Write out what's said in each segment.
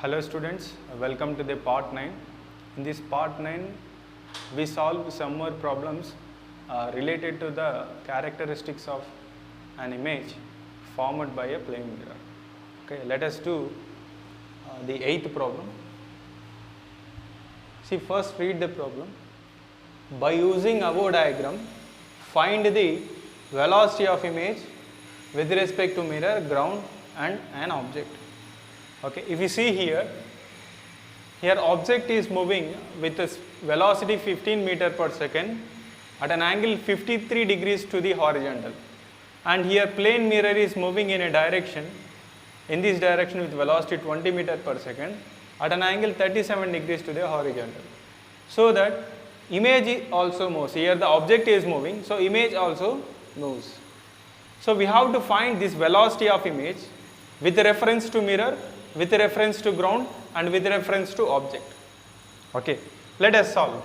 Hello students, welcome to the part 9. In this part 9, we solve some more problems related to the characteristics of an image formed by a plane mirror. Okay, let us do the 8th problem. See, first read the problem. By using above diagram, find the velocity of image with respect to mirror, ground and an object. Okay, if you see here object is moving with a velocity 15 meter per second at an angle 53 degrees to the horizontal, and here plane mirror is moving in a direction, in this direction with velocity 20 meter per second at an angle 37 degrees to the horizontal. So that image also moves. Here the object is moving, so image also moves. So we have to find this velocity of image with reference to mirror, with reference to ground and with reference to object. Okay, let us solve.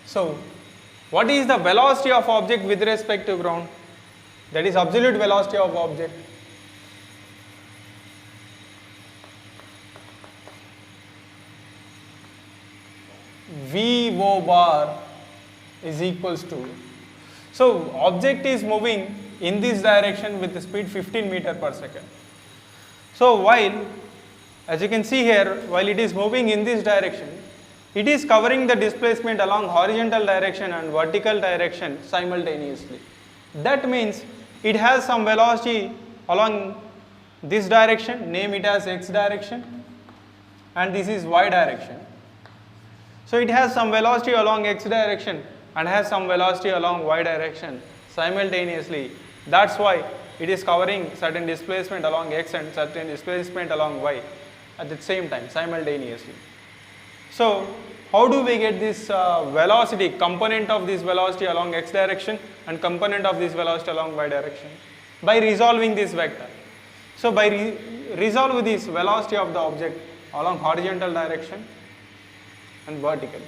So what is the velocity of object with respect to ground? That is absolute velocity of object. VO bar is equals to, so object is moving in this direction with the speed 15 meter per second. So while, as you can see here, while it is moving in this direction, it is covering the displacement along horizontal direction and vertical direction simultaneously. That means it has some velocity along this direction, name it as x direction, and this is y direction. So it has some velocity along x direction and has some velocity along y direction simultaneously. That's why it is covering certain displacement along x and certain displacement along y at the same time, simultaneously. So how do we get this velocity, component of this velocity along x direction and component of this velocity along y direction? By resolving this vector. So by resolve this velocity of the object along horizontal direction and vertical.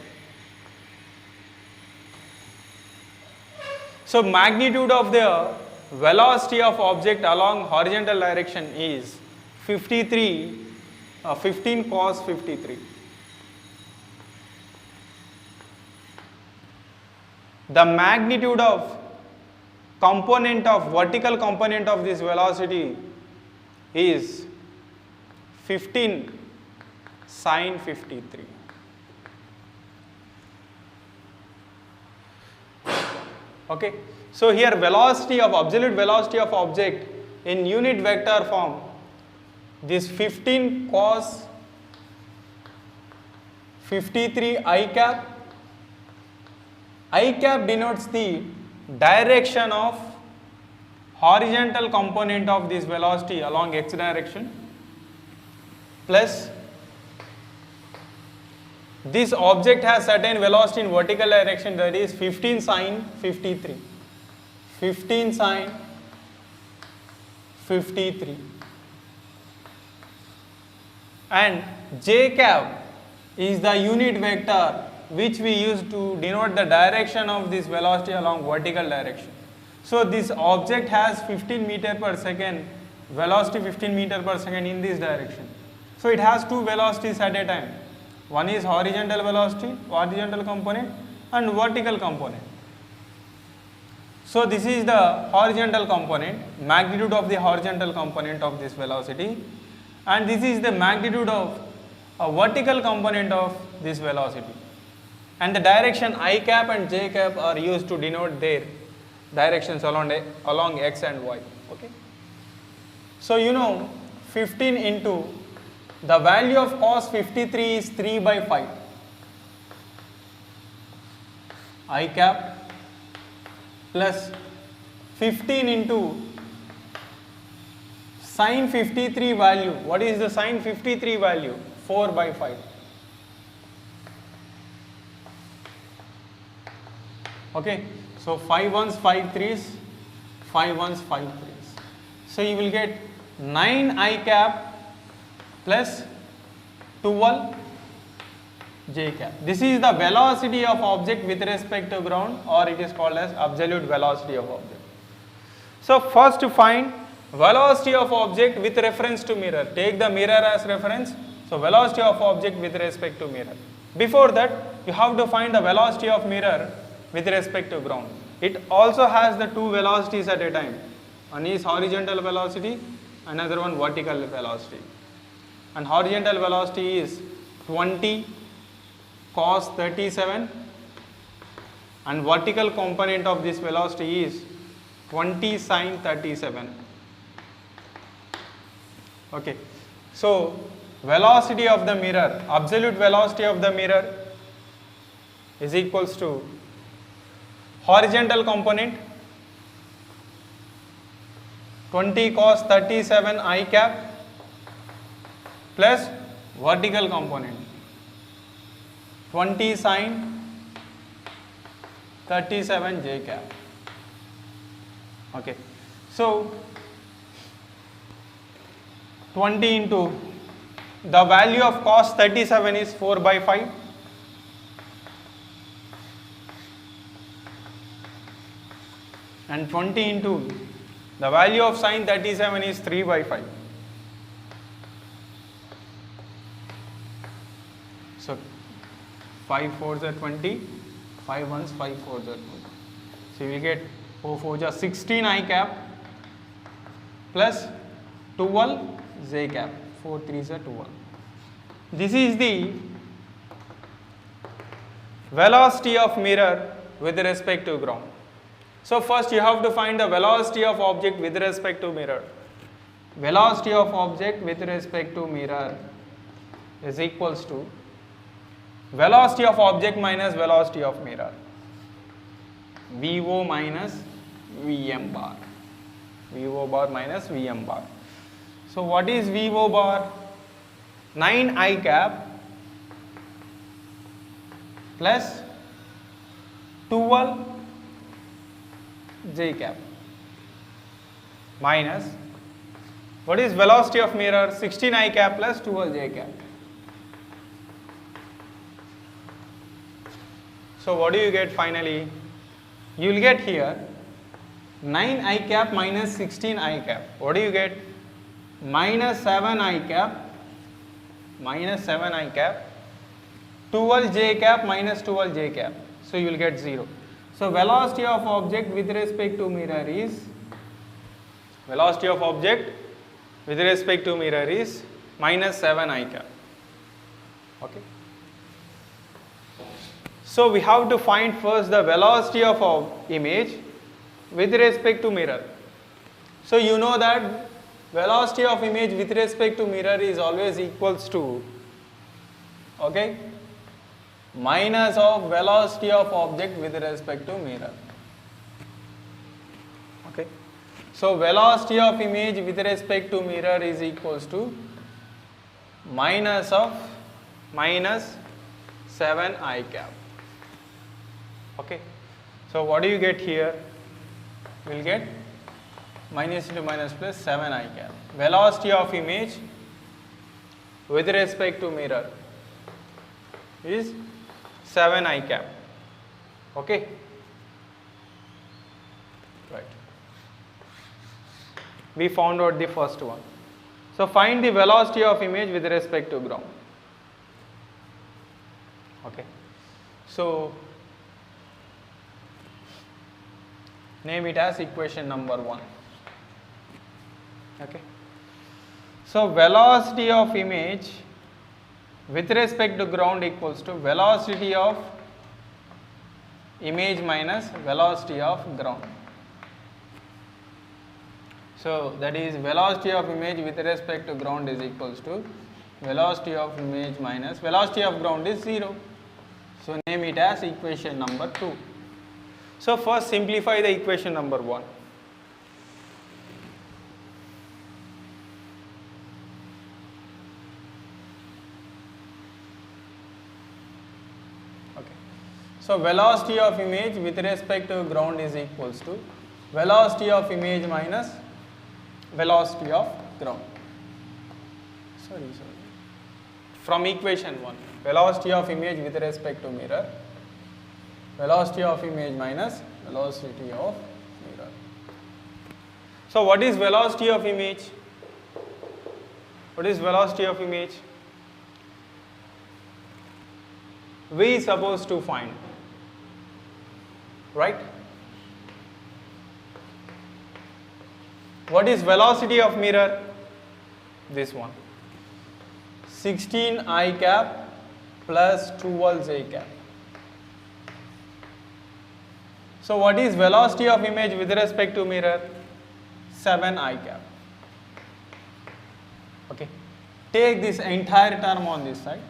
So magnitude of the velocity of object along horizontal direction is 15 cos 53. The magnitude of component of vertical component of this velocity is 15 sin 53. Okay, so here velocity of absolute velocity of object in unit vector form, this 15 cos 53 I cap denotes the direction of horizontal component of this velocity along x direction, plus this object has certain velocity in vertical direction, that is 15 sin 53. 15 sin 53. And j cap is the unit vector which we use to denote the direction of this velocity along vertical direction. So this object has 15 meter per second, velocity 15 meter per second in this direction. So it has two velocities at a time. One is horizontal velocity, horizontal component, and vertical component. So this is the horizontal component, magnitude of the horizontal component of this velocity, and this is the magnitude of a vertical component of this velocity. And the direction I cap and j cap are used to denote their directions along x and y. Okay. So you know 15 into the value of cos 53 is 3 by 5. I cap plus 15 into sin 53 value. What is the sin 53 value? 4 by 5. Okay. So 5 ones, 5 threes, 5 ones, 5 threes. So you will get 9 I cap plus 12 j cap. This is the velocity of object with respect to ground, or it is called as absolute velocity of object. So first to find velocity of object with reference to mirror. Take the mirror as reference. So velocity of object with respect to mirror. Before that, you have to find the velocity of mirror with respect to ground. It also has the two velocities at a time. One is horizontal velocity, another one vertical velocity. And horizontal velocity is 20 cos 37, and vertical component of this velocity is 20 sin 37. Okay. So velocity of the mirror, absolute velocity of the mirror is equals to horizontal component 20 cos 37 I cap plus vertical component 20 sin 37 j cap. Okay. So 20 into the value of cos 37 is 4 by 5. And 20 into the value of sin 37 is 3 by 5. So 5 4s are 20, 5 1s, 5 4s are 20. So you will get 4 4s are 16 I cap plus 12 j cap. 4 3s are 12. This is the velocity of mirror with respect to ground. So first you have to find the velocity of object with respect to mirror. Velocity of object with respect to mirror is equals to velocity of object minus velocity of mirror. VO minus VM bar. VO bar minus VM bar. So what is VO bar? 9 I cap plus 12 j cap minus what is velocity of mirror? 16 I cap plus 12 j cap. So what do you get finally? You will get here 9 I cap minus 16 I cap. What do you get? Minus 7 I cap, minus 7 I cap, 12 j cap minus 12 j cap. So you will get 0. So velocity of object with respect to mirror is, velocity of object with respect to mirror is minus 7 I cap. Okay. So we have to find first the velocity of image with respect to mirror. So you know that velocity of image with respect to mirror is always equals to, okay, minus of velocity of object with respect to mirror. Okay. So velocity of image with respect to mirror is equals to minus of minus 7 I cap. Okay. So what do you get here? We will get minus into minus plus 7 I cap. Velocity of image with respect to mirror is 7 I cap. Okay. Right. We found out the first one. So find the velocity of image with respect to ground. Okay. So name it as equation number 1. Okay. So velocity of image with respect to ground equals to velocity of image minus velocity of ground. So that is velocity of image with respect to ground is equals to velocity of image minus velocity of ground is 0. So name it as equation number 2. So first simplify the equation number 1. Okay. So velocity of image with respect to ground is equals to velocity of image minus velocity of ground. Sorry. From equation 1, velocity of image with respect to mirror, velocity of image minus velocity of mirror. So what is velocity of image? What is velocity of image? We is supposed to find, right? What is velocity of mirror? This one. 16 I cap plus 12 j cap. So what is velocity of image with respect to mirror? 7 I cap. Okay. Take this entire term on this side.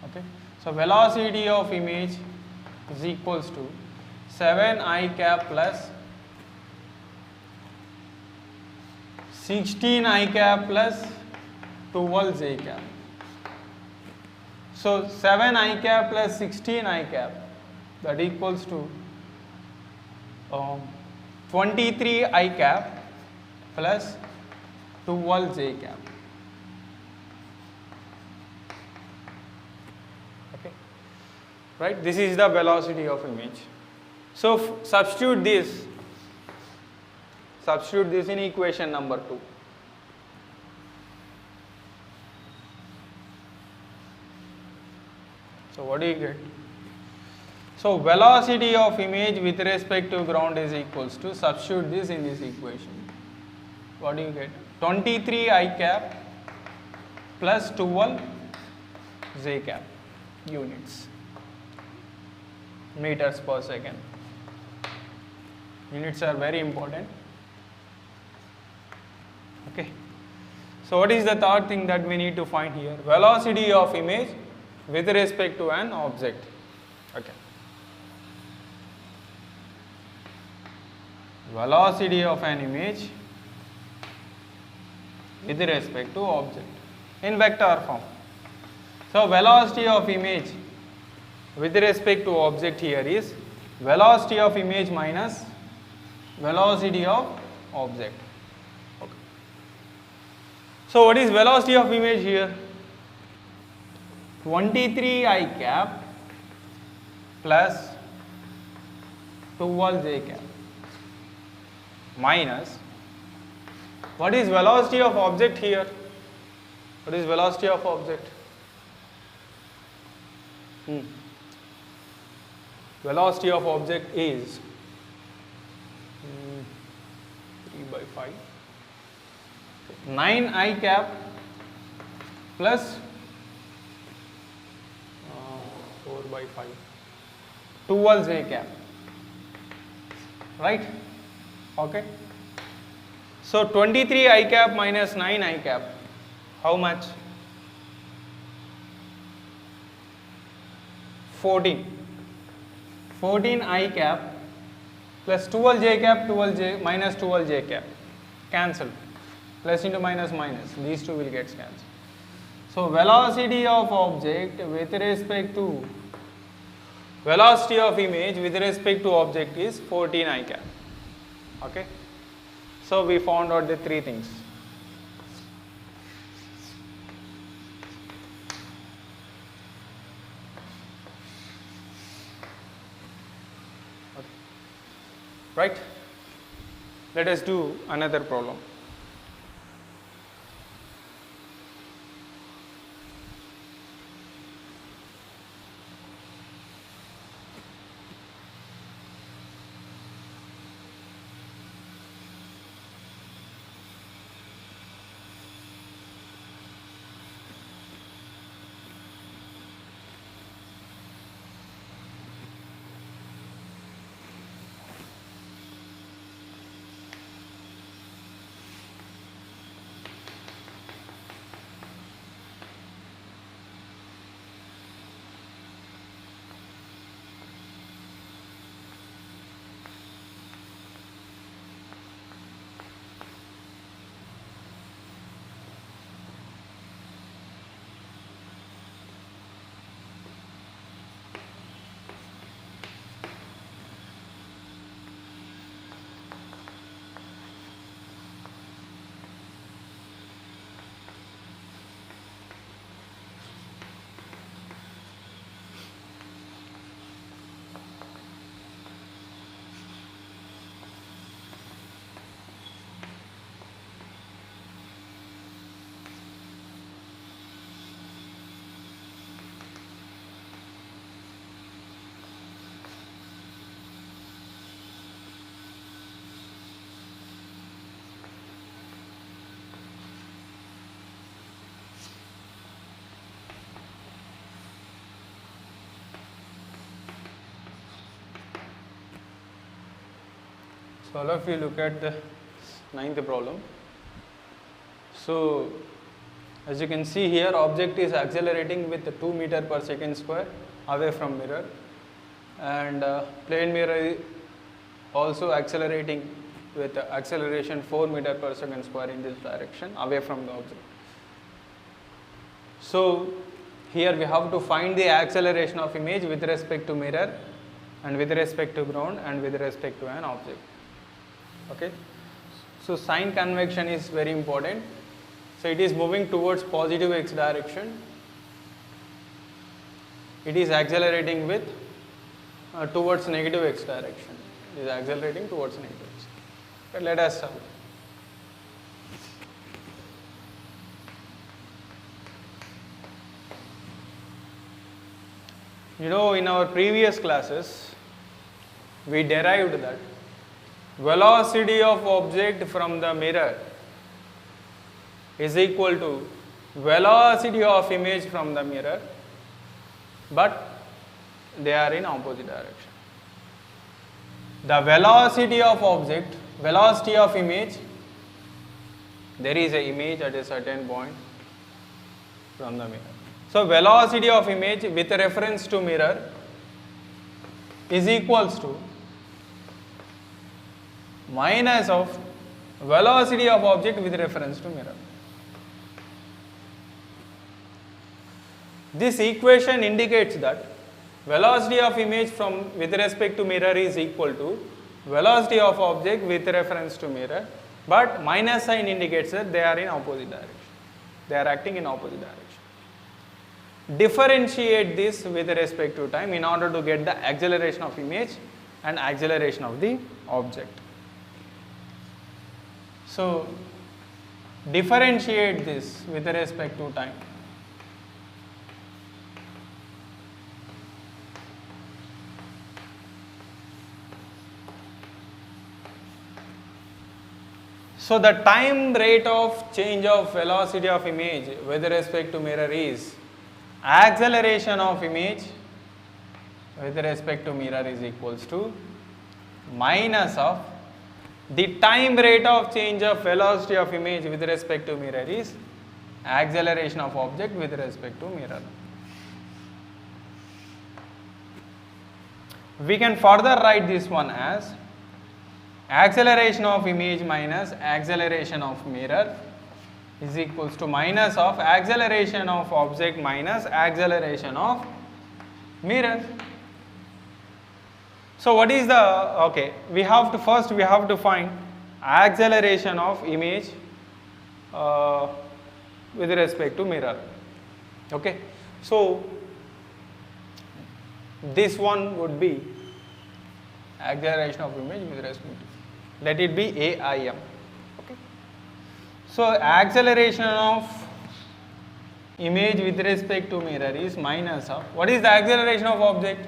Okay. So velocity of image is equals to 7 I cap plus 16 I cap plus 12 j cap. So 7 I cap plus 16 I cap, that equals to 23 I cap plus 12 j cap. Okay, right? This is the velocity of image. So substitute this in equation number 2. So what do you get? So velocity of image with respect to ground is equals to, substitute this in this equation. What do you get? 23 I cap plus 12 j cap units, meters per second. Units are very important. Okay. So what is the third thing that we need to find here? Velocity of image with respect to an object. Okay. Velocity of an image with respect to object in vector form. So velocity of image with respect to object here is velocity of image minus velocity of object. Okay. So what is velocity of image here? 23 I cap plus 12 j cap minus, what is velocity of object here? What is velocity of object? Velocity of object is 3 by 5, 9 I cap plus 4 by 5, 12 j cap, right? Okay. So 23 I cap minus 9 I cap, how much? 14. 14 I cap plus 12 j cap, 12 j minus 12 j cap, cancelled. Plus into minus minus, these two will get cancelled. So velocity of object with respect to velocity of image with respect to object is 14 I cap. Okay. So we found out the three things. Okay. Right? Let us do another problem. So all of you look at the ninth problem. So as you can see here, object is accelerating with 2 meter per second square away from mirror, and plane mirror is also accelerating with acceleration 4 meter per second square in this direction away from the object. So here we have to find the acceleration of image with respect to mirror and with respect to ground and with respect to an object. Okay. So sign convection is very important. So it is moving towards positive x direction. It is accelerating with towards negative x direction. It is accelerating towards negative x. But let us solve. You know, in our previous classes, we derived that velocity of object from the mirror is equal to velocity of image from the mirror, but they are in opposite direction. The velocity of object, velocity of image, there is an image at a certain point from the mirror. So velocity of image with reference to mirror is equals to minus of velocity of object with reference to mirror. This equation indicates that velocity of image from with respect to mirror is equal to velocity of object with reference to mirror, but minus sign indicates that they are in opposite direction. They are acting in opposite direction. Differentiate this with respect to time in order to get the acceleration of image and acceleration of the object. So differentiate this with respect to time. So the time rate of change of velocity of image with respect to mirror is acceleration of image with respect to mirror is equals to minus of the time rate of change of velocity of image with respect to mirror is acceleration of object with respect to mirror. We can further write this one as acceleration of image minus acceleration of mirror is equals to minus of acceleration of object minus acceleration of mirror. So what is the, okay, we have to find acceleration of image with respect to mirror. Okay, so this one would be acceleration of image with respect to, let it be AIM. Okay, so acceleration of image with respect to mirror is minus of, what is the acceleration of object?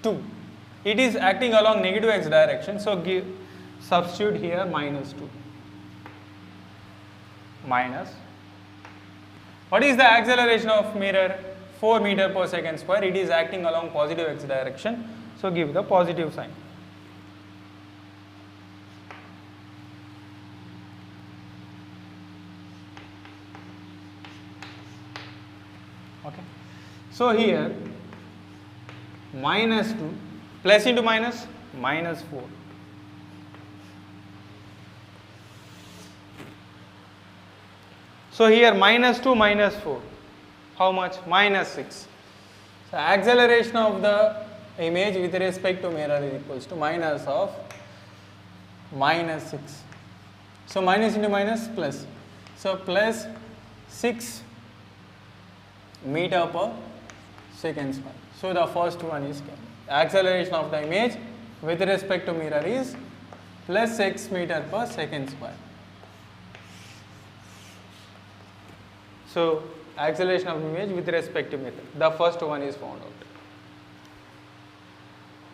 2. It is acting along negative x direction, so substitute here minus 2 minus, what is the acceleration of mirror? 4 meter per second square. It is acting along positive x direction, so give the positive sign. Okay, so here minus 2 plus into minus, minus 4. So here minus 2 minus 4, how much? Minus 6. So acceleration of the image with respect to mirror is equals to minus of minus 6. So minus into minus plus. So plus 6 meter per second square. So the first one is acceleration of the image with respect to mirror is plus 6 meter per second square. So acceleration of image with respect to mirror, the first one is found out.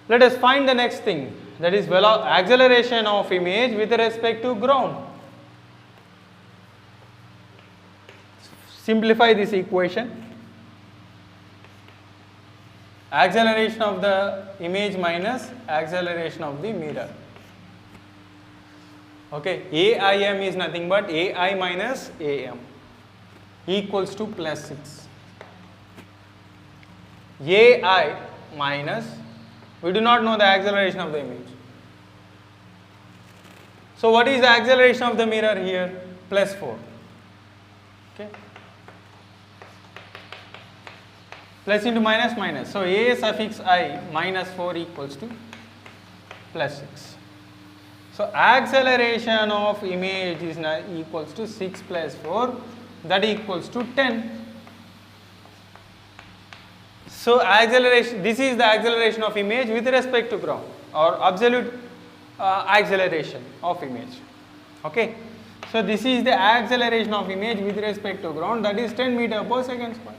Let us find the next thing, that is acceleration of image with respect to ground. Simplify this equation. Acceleration of the image minus acceleration of the mirror. Okay, AIM is nothing but AI minus AM equals to plus 6. AI minus, we do not know the acceleration of the image. So what is the acceleration of the mirror here? Plus 4. Okay. Plus into minus minus. So A suffix I minus 4 equals to plus 6. So acceleration of image is equals to 6 plus 4, that equals to 10. So acceleration, this is the acceleration of image with respect to ground, or absolute acceleration of image. Okay. So this is the acceleration of image with respect to ground, that is 10 meter per second square.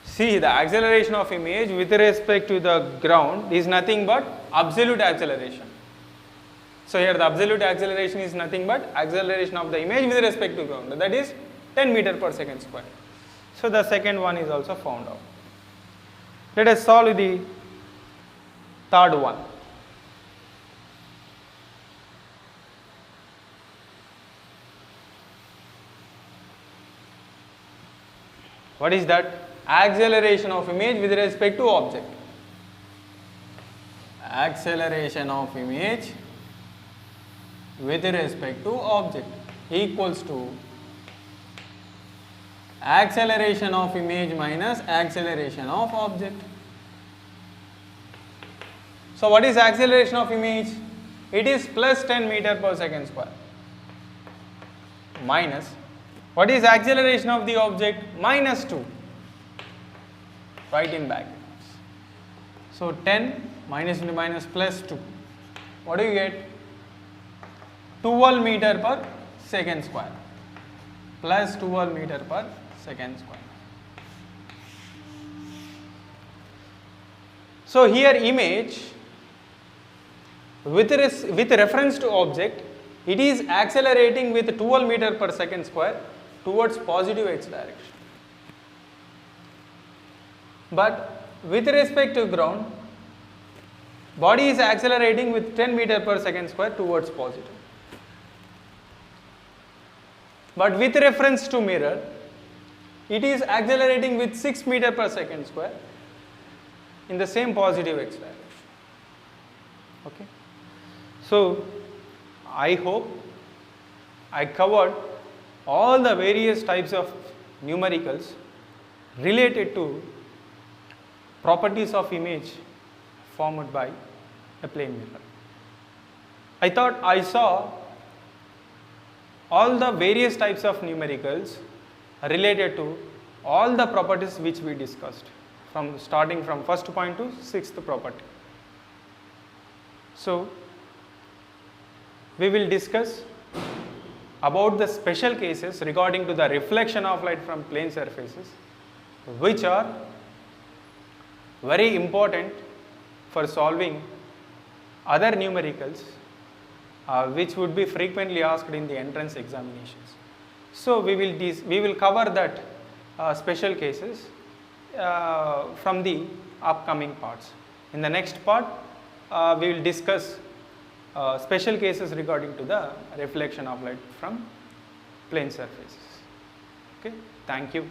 See, the acceleration of image with respect to the ground is nothing but absolute acceleration. So here the absolute acceleration is nothing but acceleration of the image with respect to ground, that is 10 meter per second square. So the second one is also found out. Let us solve the third one. What is that? Acceleration of image with respect to object. Acceleration of image with respect to object equals to acceleration of image minus acceleration of object. So what is acceleration of image? It is plus 10 meter per second square minus, what is acceleration of the object? Minus 2. Write in brackets. So 10 minus into minus plus 2. What do you get? 12 meter per second square plus 12 meter per second square. So here image with reference to object, it is accelerating with 12 meter per second square towards positive x direction. But with respect to ground, body is accelerating with 10 meter per second square towards positive. But with reference to mirror, it is accelerating with 6 meter per second square in the same positive x direction. Okay. So I hope I covered all the various types of numericals related to properties of image formed by a plane mirror. I thought I saw all the various types of numericals related to all the properties which we discussed, from starting from first point to sixth property. So we will discuss about the special cases regarding to the reflection of light from plane surfaces, which are very important for solving other numericals which would be frequently asked in the entrance examinations. So we will cover that special cases from the upcoming parts. In the next part, we will discuss special cases regarding to the reflection of light from plane surfaces. Okay, thank you.